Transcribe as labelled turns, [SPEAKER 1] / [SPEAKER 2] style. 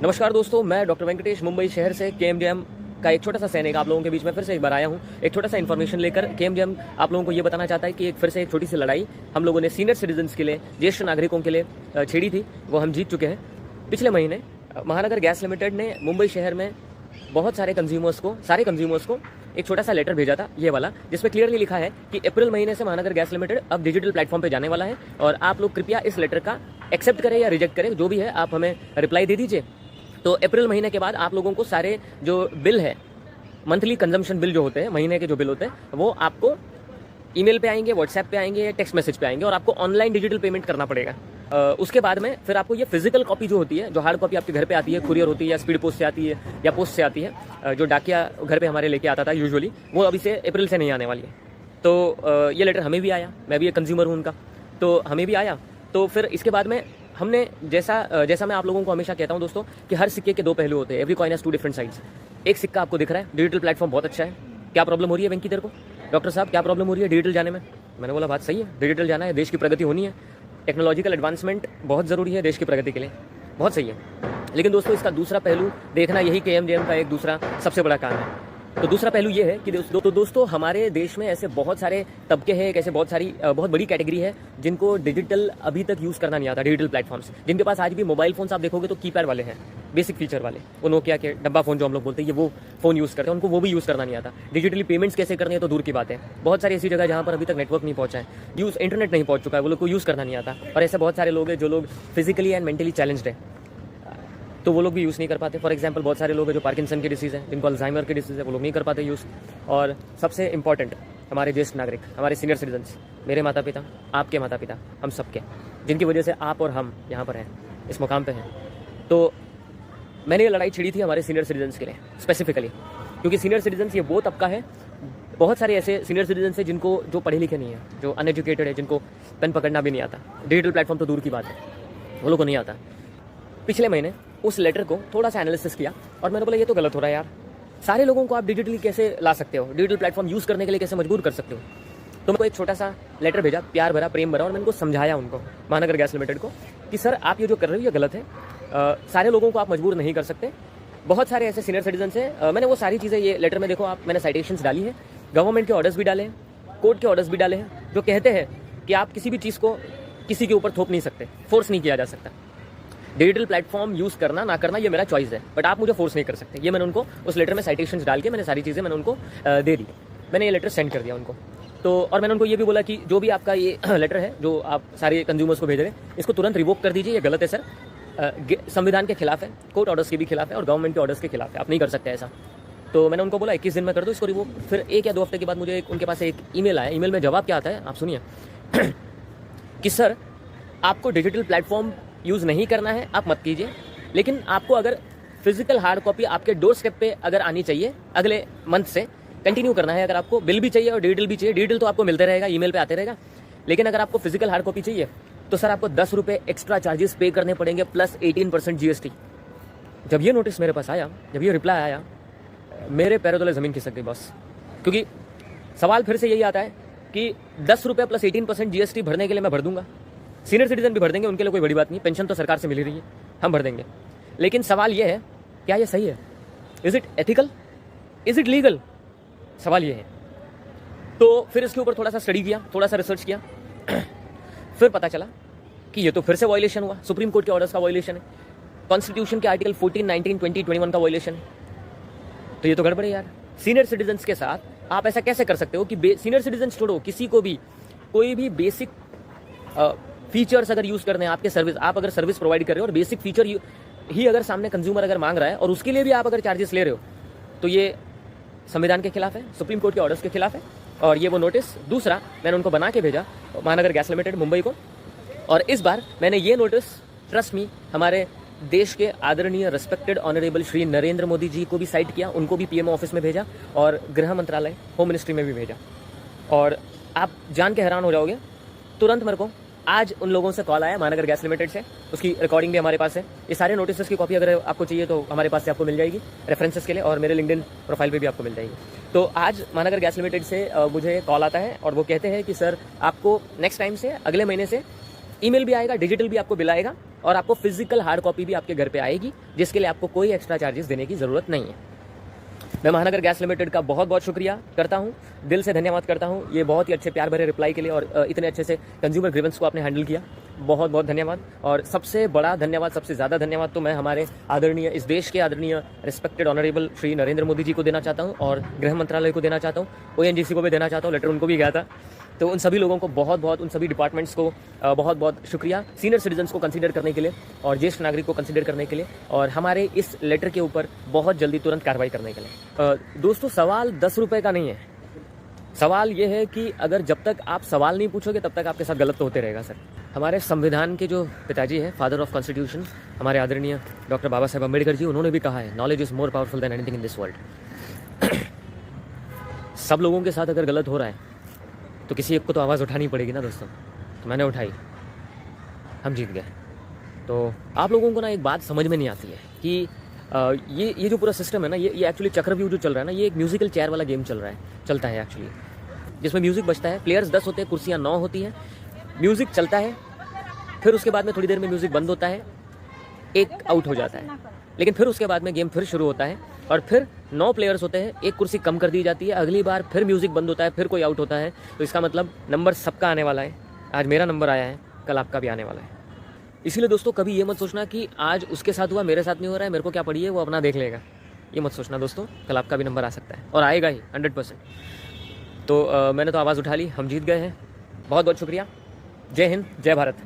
[SPEAKER 1] नमस्कार दोस्तों, मैं डॉक्टर वेंकटेश मुंबई शहर से केएमजेएम का एक छोटा सा सैनिक आप लोगों के बीच में फिर से एक बार आया हूँ। एक छोटा सा इन्फॉर्मेशन लेकर केएमजेएम आप लोगों को ये बताना चाहता है कि फिर से एक छोटी सी लड़ाई हम लोगों ने सीनियर सिटीजन्स के लिए, ज्येष्ठ नागरिकों के लिए छेड़ी थी, वो हम जीत चुके हैं। पिछले महीने महानगर गैस लिमिटेड ने मुंबई शहर में बहुत सारे कंज्यूमर्स को एक छोटा सा लेटर भेजा था, ये वाला, जिसमें क्लियरली लिखा है कि अप्रैल महीने से महानगर गैस लिमिटेड अब डिजिटल प्लेटफॉर्म पे जाने वाला है और आप लोग कृपया इस लेटर का एक्सेप्ट करें या रिजेक्ट करें, जो भी है आप हमें रिप्लाई दे दीजिए। तो अप्रैल महीने के बाद आप लोगों को सारे जो बिल है, मंथली कंजम्पशन बिल जो होते हैं, महीने के जो बिल होते हैं, वो आपको ईमेल पे आएंगे, व्हाट्सएप पे आएंगे, टेक्स्ट मैसेज पे आएंगे और आपको ऑनलाइन डिजिटल पेमेंट करना पड़ेगा। उसके बाद में फिर आपको ये फिजिकल कॉपी जो होती है, जो हार्ड कॉपी आपके घर पे आती है, कुरियर होती है या स्पीड पोस्ट से आती है या पोस्ट से आती है, जो डाकिया घर पे हमारे लेके आता था यूजुअली, वो अभी से अप्रैल से नहीं आने वाली है। तो ये लेटर हमें भी आया, मैं भी एक कंज्यूमर हूँ उनका, तो हमें भी आया। तो फिर इसके बाद में हमने जैसा मैं आप लोगों को हमेशा कहता हूं दोस्तों कि हर सिक्के के दो पहलू होते हैं। Every coin has two different sides. एक सिक्का आपको दिख रहा है, डिजिटल प्लेटफॉर्म बहुत अच्छा है। क्या प्रॉब्लम हो रही है वेंकी तेरे को? डॉक्टर साहब क्या प्रॉब्लम हो रही है डिजिटल जाने में? मैंने बोला बात सही है, डिजिटल जाना है, देश की प्रगति होनी है, टेक्नोलॉजिकल एडवांसमेंट बहुत ज़रूरी है देश की प्रगति के लिए, बहुत सही है। लेकिन दोस्तों इसका दूसरा पहलू देखना, यही केएमजेएम का एक दूसरा सबसे बड़ा काम है। तो दूसरा पहलू ये है कि दोस्तों हमारे देश में ऐसे बहुत सारे तबके हैं, एक ऐसे बहुत बड़ी कैटेगरी है जिनको डिजिटल अभी तक यूज़ करना नहीं आता, डिजिटल प्लेटफॉर्म्स, जिनके पास आज भी मोबाइल फोन्स आप देखोगे तो कीपैड वाले हैं, बेसिक फीचर वाले, वो नोकिया के डब्बा फ़ोन जो हम लोग बोलते हैं, ये वो फ़ोन यूज़ करते हैं, उनको वो भी यूज़ करना नहीं आता। डिजिटली पेमेंट्स कैसे करनी है तो दूर की बात है। बहुत सारी ऐसी जगह जहाँ पर अभी तक नेटवर्क नहीं पहुँचा है, इंटरनेट नहीं पहुँच चुका है, वो लोग को यूज़ करना नहीं आता। और ऐसे बहुत सारे लोग हैं जो लोग फिजिकली एंड मेंटली चैलेंज्ड है, तो वो लोग भी यूज़ नहीं कर पाते। फॉर एग्जांपल बहुत सारे लोग हैं जो पार्किंसन की डिसीज़ है, जिनको अल्जाइमर की डिसीज़ है, वो लोग नहीं कर पाते यूज़। और सबसे इंपॉर्टेंट हमारे ज्येष्ठ नागरिक, हमारे सीनियर सिटीजन्स, मेरे माता पिता, आपके माता पिता, हम सबके, जिनकी वजह से आप और हम यहाँ पर हैं, इस मुकाम पर हैं। तो मैंने ये लड़ाई छिड़ी थी हमारे सीनियर सिटीजन्स के लिए स्पेसिफिकली, क्योंकि सीनियर सिटीजन्स ये वो तबका है, बहुत सारे ऐसे सीनियर सिटीजन्स हैं जिनको, जो पढ़े लिखे नहीं है, जो अनएजुकेटेड है, जिनको पेन पकड़ना भी नहीं आता, डिजिटल प्लेटफॉर्म तो दूर की बात है, वो लोग को नहीं आता। पिछले महीने उस लेटर को थोड़ा सा एनालिसिस किया और मैंने बोला ये तो गलत हो रहा है यार, सारे लोगों को आप डिजिटली कैसे ला सकते हो, डिजिटल प्लेटफॉर्म यूज़ करने के लिए कैसे मजबूर कर सकते हो। तो मैं एक छोटा सा लेटर भेजा, प्यार भरा, प्रेम भरा, और मैंने उनको समझाया, उनको, महानगर गैस लिमिटेड को, कि सर आप ये जो कर रहे हो ये गलत है, सारे लोगों को आप मजबूर नहीं कर सकते। बहुत सारे ऐसे सीनियर सिटीजन हैं, मैंने वो सारी चीज़ें ये लेटर में देखो आप, मैंने साइटेशंस डाली है, गवर्नमेंट के ऑर्डर्स भी डाले हैं, कोर्ट के ऑर्डर्स भी डाले हैं, जो कहते हैं कि आप किसी भी चीज़ को किसी के ऊपर थोप नहीं सकते, फोर्स नहीं किया जा सकता। डिजिटल प्लेटफॉर्म यूज़ करना ना करना ये मेरा चॉइस है, बट आप मुझे फोर्स नहीं कर सकते। ये मैंने उनको उस लेटर में साइटेशंस डाल के मैंने सारी चीज़ें मैंने उनको दे दी। मैंने ये लेटर सेंड कर दिया उनको। तो और मैंने उनको ये भी बोला कि जो भी आपका ये लेटर है जो आप सारे कंज्यूमर्स को भेज रहे हैं, इसको तुरंत रिवोक कर दीजिए, ये गलत है सर, संविधान के खिलाफ है, कोर्ट ऑर्डर्स के भी खिलाफ है और गवर्नमेंट के ऑर्डर्स के खिलाफ है, आप नहीं कर सकते ऐसा। तो मैंने उनको बोला 21 दिन में कर दो इसको रिवोक। फिर 1 या 2 हफ्ते के बाद मुझे उनके पास एक ईमेल आया। ईमेल में जवाब क्या आता है आप सुनिए कि सर आपको डिजिटल प्लेटफॉर्म यूज़ नहीं करना है, आप मत कीजिए, लेकिन आपको अगर फिजिकल हार्ड कॉपी आपके डोर स्टेप पे अगर आनी चाहिए, अगले मंथ से कंटिन्यू करना है, अगर आपको बिल भी चाहिए और डिजिटल भी चाहिए, डिजिटल तो आपको मिलते रहेगा, ईमेल पे आते रहेगा, लेकिन अगर आपको फिजिकल हार्ड कॉपी चाहिए तो सर आपको 10 रुपये एक्स्ट्रा चार्जेस पे करने पड़ेंगे प्लस 18% GST। जब ये नोटिस मेरे पास आया, जब ये रिप्लाई आया, मेरे पैरों तले ज़मीन खिसक गई बॉस, क्योंकि सवाल फिर से यही आता है कि 10 रुपये प्लस 18% GST भरने के लिए मैं भर दूंगा, सीनियर सिटीजन भी भर देंगे, उनके लिए कोई बड़ी बात नहीं, पेंशन तो सरकार से मिल रही है, हम भर देंगे, लेकिन सवाल ये है क्या ये सही है? Is it ethical, is it legal? सवाल ये है। तो फिर इसके ऊपर थोड़ा सा स्टडी किया, थोड़ा सा रिसर्च किया, फिर पता चला कि ये तो फिर से वायलेशन हुआ, सुप्रीम कोर्ट के ऑर्डर्स का वायलेशन है, कॉन्स्टिट्यूशन के आर्टिकल 14, 19, 20, 21 का वायलेशन है। तो ये तो गड़बड़ है यार। सीनियर सिटीजन्स के साथ आप ऐसा कैसे कर सकते हो कि सीनियर सिटीजन छोड़ो, किसी को भी कोई भी बेसिक फीचर्स अगर यूज़ करने हैं आपके सर्विस, आप अगर सर्विस प्रोवाइड कर रहे हो और बेसिक फीचर ही अगर सामने कंज्यूमर अगर मांग रहा है और उसके लिए भी आप अगर चार्जेस ले रहे हो, तो ये संविधान के खिलाफ है, सुप्रीम कोर्ट के ऑर्डर्स के खिलाफ है। और ये वो नोटिस दूसरा मैंने उनको बना के भेजा, महानगर गैस लिमिटेड मुंबई को, और इस बार मैंने ये नोटिस, ट्रस्ट मी, हमारे देश के आदरणीय रिस्पेक्टेड ऑनरेबल श्री नरेंद्र मोदी जी को भी साइट किया, उनको भी PMO ऑफिस में भेजा और गृह मंत्रालय, होम मिनिस्ट्री में भी भेजा। और आप जान के हैरान हो जाओगे, तुरंत मेरे को आज उन लोगों से कॉल आया महानगर गैस लिमिटेड से, उसकी रिकॉर्डिंग भी हमारे पास है। ये सारे नोटिस की कॉपी अगर आपको चाहिए तो हमारे पास से आपको मिल जाएगी रेफरेंसेस के लिए, और मेरे लिंक्डइन प्रोफाइल पे भी आपको मिल जाएगी। तो आज महानगर गैस लिमिटेड से मुझे कॉल आता है और वो कहते हैं कि सर आपको नेक्स्ट टाइम से, अगले महीने से ईमेल भी आएगा, डिजिटल भी आपको बिल आएगा, और आपको फिजिकल हार्ड कॉपी भी आपके घर पे आएगी, जिसके लिए आपको कोई एक्स्ट्रा चार्जेस देने की ज़रूरत नहीं है। मैं महानगर गैस लिमिटेड का बहुत बहुत शुक्रिया करता हूं, दिल से धन्यवाद करता हूं ये बहुत ही अच्छे प्यार भरे रिप्लाई के लिए और इतने अच्छे से कंज्यूमर ग्रीवेंस को आपने हैंडल किया, बहुत बहुत धन्यवाद। और सबसे बड़ा धन्यवाद, सबसे ज़्यादा धन्यवाद तो मैं हमारे आदरणीय, इस देश के आदरणीय रिस्पेक्टेड ऑनरेबल श्री नरेंद्र मोदी जी को देना चाहता हूँ और गृह मंत्रालय को देना चाहता हूँ, ONGC को भी देना चाहता हूँ, लेटर उनको भी गया था। तो उन सभी लोगों को बहुत बहुत, उन सभी डिपार्टमेंट्स को बहुत बहुत शुक्रिया, सीनियर सिटीजन्स को कंसीडर करने के लिए और ज्येष्ठ नागरिक को कंसीडर करने के लिए और हमारे इस लेटर के ऊपर बहुत जल्दी तुरंत कार्रवाई करने के लिए। दोस्तों, सवाल 10 रुपये का नहीं है। सवाल ये है कि अगर जब तक आप सवाल नहीं पूछोगे तब तक आपके साथ गलत तो होते रहेगा सर। हमारे संविधान के जो पिताजी हैं, फादर ऑफ कॉन्स्टिट्यूशन, हमारे आदरणीय डॉक्टर बाबा साहेब अम्बेडकर जी, उन्होंने भी कहा है, knowledge is more powerful than anything in this world. सब लोगों के साथ अगर गलत हो रहा है तो किसी एक को तो आवाज़ उठानी पड़ेगी ना दोस्तों। तो मैंने उठाई, हम जीत गए। तो आप लोगों को ना एक बात समझ में नहीं आती है कि ये जो पूरा सिस्टम है ना, ये एक्चुअली चक्रव्यूह जो चल रहा है ना, ये एक म्यूजिकल चेयर वाला गेम चलता है एक्चुअली, जिसमें म्यूजिक बजता है, प्लेयर्स 10 होते हैं, कुर्सियाँ 9 होती हैं, म्यूजिक चलता है, फिर उसके बाद में थोड़ी देर में म्यूजिक बंद होता है, एक आउट हो जाता है, लेकिन फिर उसके बाद में गेम फिर शुरू होता है और फिर 9 प्लेयर्स होते हैं, एक कुर्सी कम कर दी जाती है, अगली बार फिर म्यूजिक बंद होता है, फिर कोई आउट होता है। तो इसका मतलब नंबर सबका आने वाला है। आज मेरा नंबर आया है, कल आपका भी आने वाला है। इसीलिए दोस्तों कभी ये मत सोचना कि आज उसके साथ हुआ, मेरे साथ नहीं हो रहा है, मेरे को क्या पड़ी है, वो अपना देख लेगा। ये मत सोचना दोस्तों, कल आपका भी नंबर आ सकता है और आएगा ही 100%। तो मैंने तो आवाज़ उठा ली, हम जीत गए हैं। बहुत बहुत शुक्रिया। जय हिंद, जय भारत।